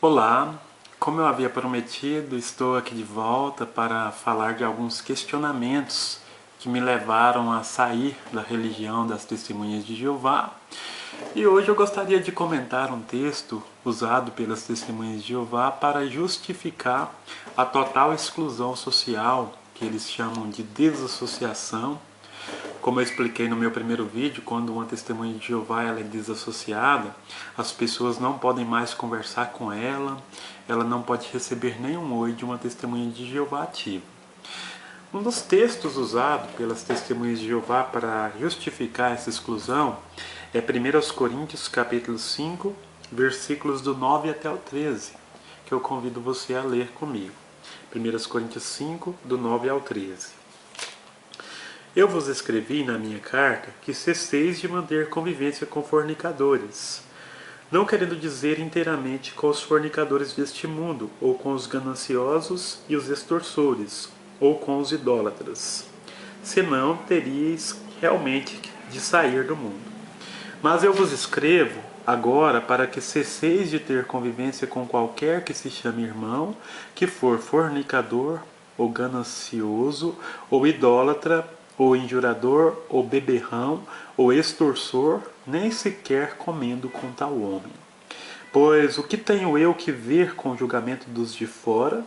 Olá, como eu havia prometido, estou aqui de volta para falar de alguns questionamentos que me levaram a sair da religião das Testemunhas de Jeová. E hoje eu gostaria de comentar um texto usado pelas Testemunhas de Jeová para justificar a total exclusão social, que eles chamam de desassociação. Como eu expliquei no meu primeiro vídeo, quando uma testemunha de Jeová ela é desassociada, as pessoas não podem mais conversar com ela não pode receber nenhum oi de uma testemunha de Jeová ativa. Um dos textos usados pelas testemunhas de Jeová para justificar essa exclusão é 1 Coríntios capítulo 5, versículos do 9 até o 13, que eu convido você a ler comigo. 1 Coríntios 5, do 9 ao 13. Eu vos escrevi na minha carta que cesseis de manter convivência com fornicadores, não querendo dizer inteiramente com os fornicadores deste mundo, ou com os gananciosos e os extorsores, ou com os idólatras, senão teríeis realmente de sair do mundo. Mas eu vos escrevo agora para que cesseis de ter convivência com qualquer que se chame irmão, que for fornicador, ou ganancioso, ou idólatra, ou injurador, ou beberrão, ou extorsor, nem sequer comendo com tal homem. Pois o que tenho eu que ver com o julgamento dos de fora?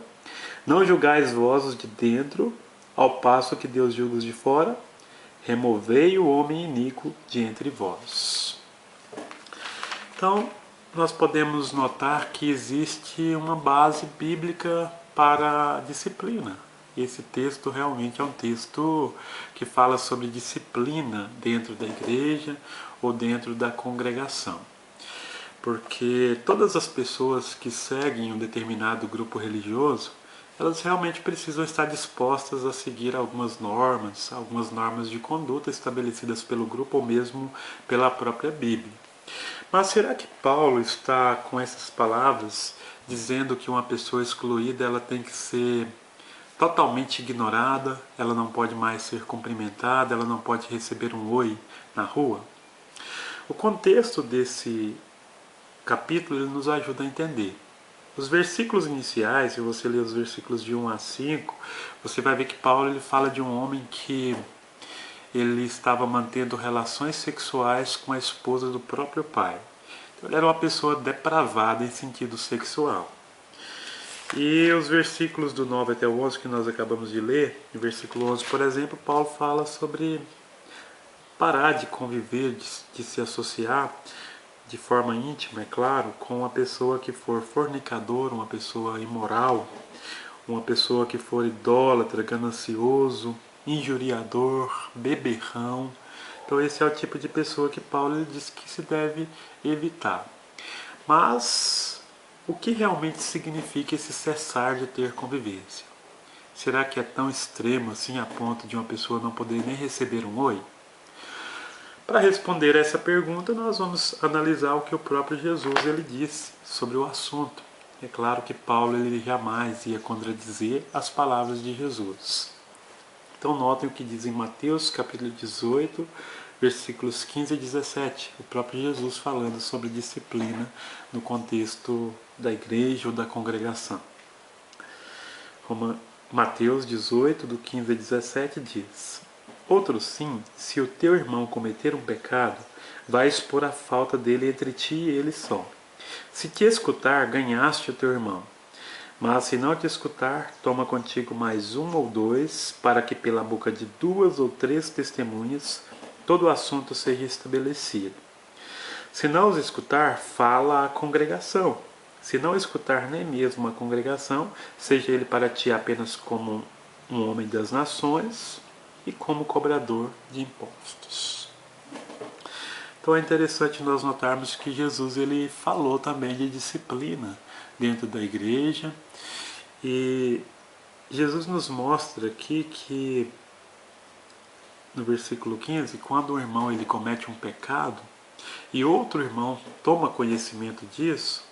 Não julgais vós os de dentro, ao passo que Deus julga os de fora? Removei o homem iníquo de entre vós. Então, nós podemos notar que existe uma base bíblica para a disciplina. Esse texto realmente é um texto que fala sobre disciplina dentro da igreja ou dentro da congregação. Porque todas as pessoas que seguem um determinado grupo religioso, elas realmente precisam estar dispostas a seguir algumas normas de conduta estabelecidas pelo grupo ou mesmo pela própria Bíblia. Mas será que Paulo está com essas palavras dizendo que uma pessoa excluída ela tem que ser totalmente ignorada, ela não pode mais ser cumprimentada, ela não pode receber um oi na rua? O contexto desse capítulo ele nos ajuda a entender. Os versículos iniciais, se você ler os versículos de 1 a 5, você vai ver que Paulo ele fala de um homem que ele estava mantendo relações sexuais com a esposa do próprio pai. Então, ele era uma pessoa depravada em sentido sexual. E os versículos do 9 até o 11 que nós acabamos de ler, no versículo 11, por exemplo, Paulo fala sobre parar de conviver, de se associar de forma íntima, é claro, com uma pessoa que for fornicador, uma pessoa imoral, uma pessoa que for idólatra, ganancioso, injuriador, beberrão. Então esse é o tipo de pessoa que Paulo diz que se deve evitar. Mas o que realmente significa esse cessar de ter convivência? Será que é tão extremo assim a ponto de uma pessoa não poder nem receber um oi? Para responder essa pergunta, nós vamos analisar o que o próprio Jesus ele disse sobre o assunto. É claro que Paulo ele jamais ia contradizer as palavras de Jesus. Então notem o que diz em Mateus capítulo 18, versículos 15 e 17. O próprio Jesus falando sobre disciplina no contexto da igreja ou da congregação. Mateus 18, do 15 a 17 diz: Outro sim, se o teu irmão cometer um pecado, vai expor a falta dele entre ti e ele só. Se te escutar, ganhaste o teu irmão. Mas se não te escutar, toma contigo mais um ou dois, para que pela boca de 2 ou 3 testemunhas todo o assunto seja estabelecido. Se não os escutar, fala à congregação. Se não escutar nem mesmo a congregação, seja ele para ti apenas como um homem das nações e como cobrador de impostos. Então é interessante nós notarmos que Jesus ele falou também de disciplina dentro da igreja. E Jesus nos mostra aqui que no versículo 15, quando um irmão ele comete um pecado e outro irmão toma conhecimento disso,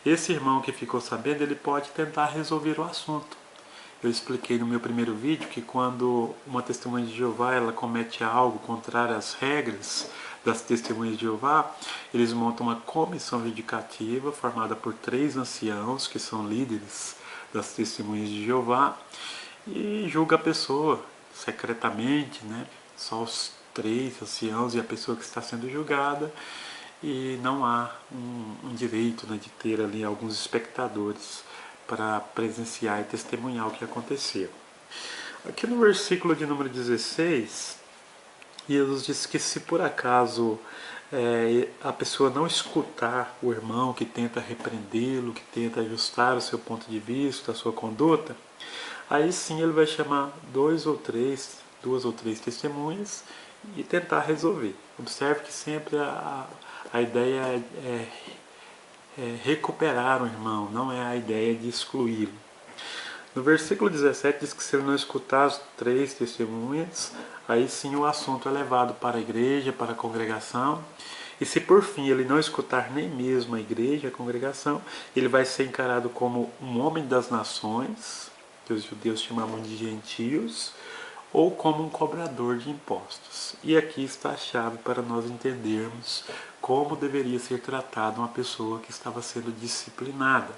esse irmão que ficou sabendo, ele pode tentar resolver o assunto. Eu expliquei no meu primeiro vídeo que quando uma testemunha de Jeová ela comete algo contrário às regras das Testemunhas de Jeová, eles montam uma comissão judicativa formada por 3 anciãos, que são líderes das Testemunhas de Jeová, e julga a pessoa secretamente, né? Só os 3 anciãos e a pessoa que está sendo julgada, e não há um direito, né, de ter ali alguns espectadores para presenciar e testemunhar o que aconteceu. Aqui no versículo de número 16, Jesus diz que se por acaso a pessoa não escutar o irmão que tenta repreendê-lo, que tenta ajustar o seu ponto de vista, a sua conduta, aí sim ele vai chamar duas ou três testemunhas e tentar resolver. Observe que sempre a ideia é recuperar o irmão, não é a ideia de excluí-lo. No versículo 17 diz que se ele não escutar as 3 testemunhas, aí sim o assunto é levado para a igreja, para a congregação. E se por fim ele não escutar nem mesmo a igreja, a congregação, ele vai ser encarado como um homem das nações, que os judeus chamavam de gentios, ou como um cobrador de impostos. E aqui está a chave para nós entendermos como deveria ser tratada uma pessoa que estava sendo disciplinada.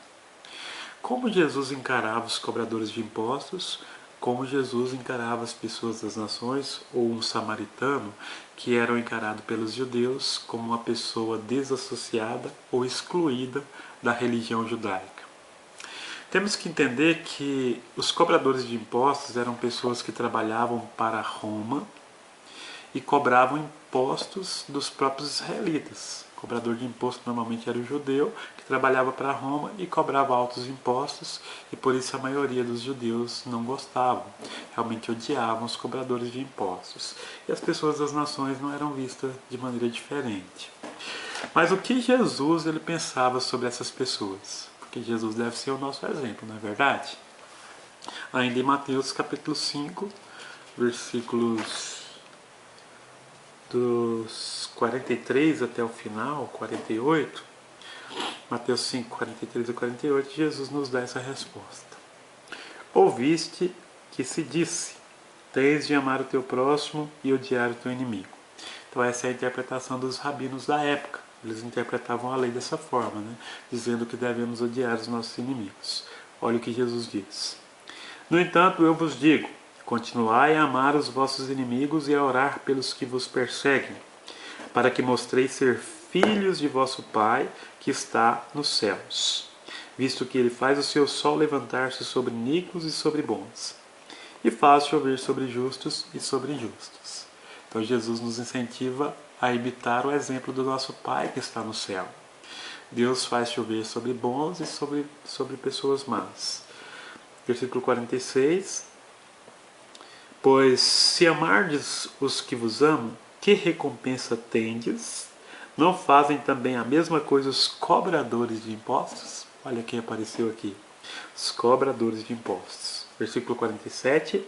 Como Jesus encarava os cobradores de impostos, como Jesus encarava as pessoas das nações, ou um samaritano, que eram encarados pelos judeus como uma pessoa desassociada ou excluída da religião judaica. Temos que entender que os cobradores de impostos eram pessoas que trabalhavam para Roma e cobravam impostos dos próprios israelitas. O cobrador de imposto normalmente era o judeu que trabalhava para Roma e cobrava altos impostos, e por isso a maioria dos judeus não gostavam, realmente odiavam os cobradores de impostos. E as pessoas das nações não eram vistas de maneira diferente. Mas o que Jesus ele pensava sobre essas pessoas? Porque Jesus deve ser o nosso exemplo, não é verdade? Ainda em Mateus capítulo 5, versículos dos 43 até o final, 48, Mateus 5, 43 a 48, Jesus nos dá essa resposta. Ouviste que se disse, tens de amar o teu próximo e odiar o teu inimigo. Então essa é a interpretação dos rabinos da época. Eles interpretavam a lei dessa forma, né? Dizendo que devemos odiar os nossos inimigos. Olha o que Jesus diz. No entanto, eu vos digo, continuai a amar os vossos inimigos e a orar pelos que vos perseguem, para que mostreis ser filhos de vosso Pai que está nos céus, visto que ele faz o seu sol levantar-se sobre ímpios e sobre bons, e faz chover sobre justos e sobre injustos. Então Jesus nos incentiva a imitar o exemplo do nosso Pai que está no céu. Deus faz chover sobre bons e sobre pessoas más. Versículo 46. Pois se amardes os que vos amam, que recompensa tendes? Não fazem também a mesma coisa os cobradores de impostos? Olha quem apareceu aqui. Os cobradores de impostos. Versículo 47.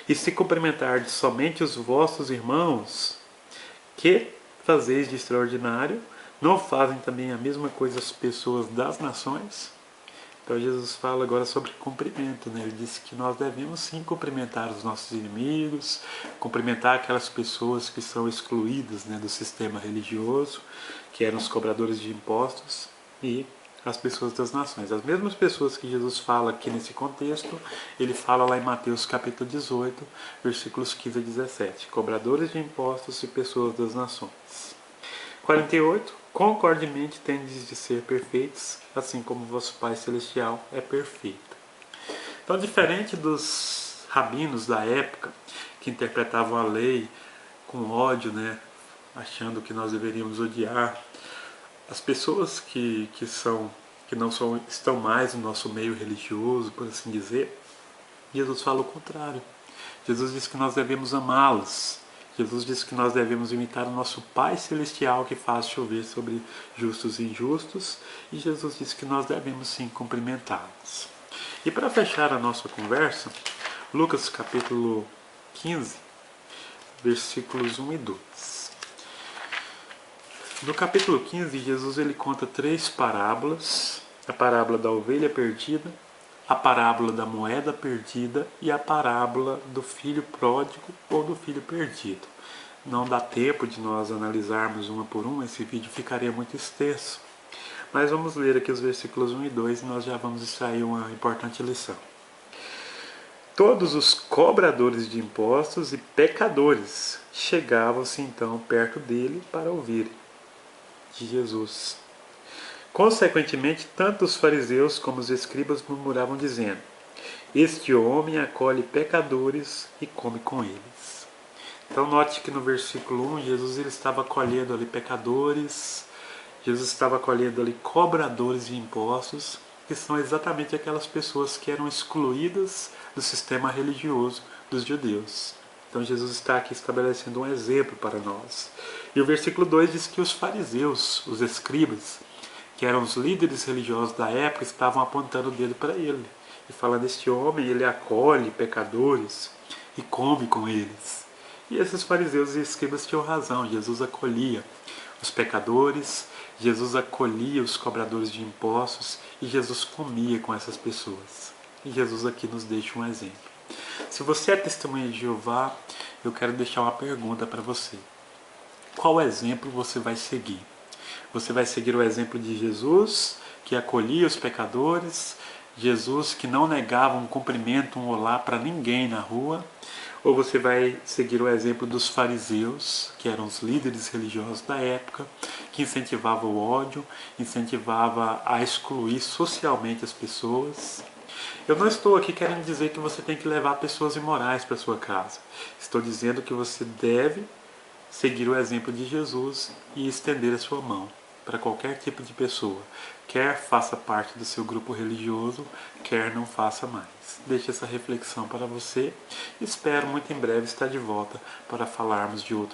E se cumprimentardes somente os vossos irmãos, que fazeis de extraordinário? Não fazem também a mesma coisa as pessoas das nações? Então Jesus fala agora sobre cumprimento, né? Ele disse que nós devemos sim cumprimentar os nossos inimigos, cumprimentar aquelas pessoas que são excluídas, né, do sistema religioso, que eram os cobradores de impostos, e as pessoas das nações. As mesmas pessoas que Jesus fala aqui nesse contexto, ele fala lá em Mateus capítulo 18, versículos 15 a 17. Cobradores de impostos e pessoas das nações. 48. Concordemente tendes de ser perfeitos, assim como vosso Pai Celestial é perfeito. Então, diferente dos rabinos da época, que interpretavam a lei com ódio, né, achando que nós deveríamos odiar, as pessoas que não estão mais no nosso meio religioso, por assim dizer, Jesus fala o contrário. Jesus diz que nós devemos amá-las. Jesus diz que nós devemos imitar o nosso Pai Celestial que faz chover sobre justos e injustos, e Jesus diz que nós devemos sim cumprimentá-los. E para fechar a nossa conversa, Lucas capítulo 15, versículos 1 e 2. No capítulo 15, Jesus ele conta 3 parábolas: a parábola da ovelha perdida, a parábola da moeda perdida e a parábola do filho pródigo ou do filho perdido. Não dá tempo de nós analisarmos uma por uma, esse vídeo ficaria muito extenso. Mas vamos ler aqui os versículos 1 e 2 e nós já vamos extrair uma importante lição. Todos os cobradores de impostos e pecadores chegavam-se então perto dele para ouvir de Jesus. Consequentemente, tanto os fariseus como os escribas murmuravam dizendo: este homem acolhe pecadores e come com eles. Então note que no versículo 1, Jesus ele estava acolhendo ali pecadores, Jesus estava acolhendo ali cobradores de impostos, que são exatamente aquelas pessoas que eram excluídas do sistema religioso dos judeus. Então Jesus está aqui estabelecendo um exemplo para nós. E o versículo 2 diz que os fariseus, os escribas, que eram os líderes religiosos da época, estavam apontando o dedo para ele e falando: este homem ele acolhe pecadores e come com eles. E esses fariseus e escribas tinham razão. Jesus acolhia os pecadores, Jesus acolhia os cobradores de impostos e Jesus comia com essas pessoas. E Jesus aqui nos deixa um exemplo. Se você é testemunha de Jeová, eu quero deixar uma pergunta para você. Qual exemplo você vai seguir? Você vai seguir o exemplo de Jesus, que acolhia os pecadores, Jesus que não negava um cumprimento, um olá para ninguém na rua? Ou você vai seguir o exemplo dos fariseus, que eram os líderes religiosos da época, que incentivavam o ódio, incentivava a excluir socialmente as pessoas? Eu não estou aqui querendo dizer que você tem que levar pessoas imorais para sua casa. Estou dizendo que você deve seguir o exemplo de Jesus e estender a sua mão para qualquer tipo de pessoa, quer faça parte do seu grupo religioso, quer não faça mais. Deixe essa reflexão para você. Espero muito em breve estar de volta para falarmos de outro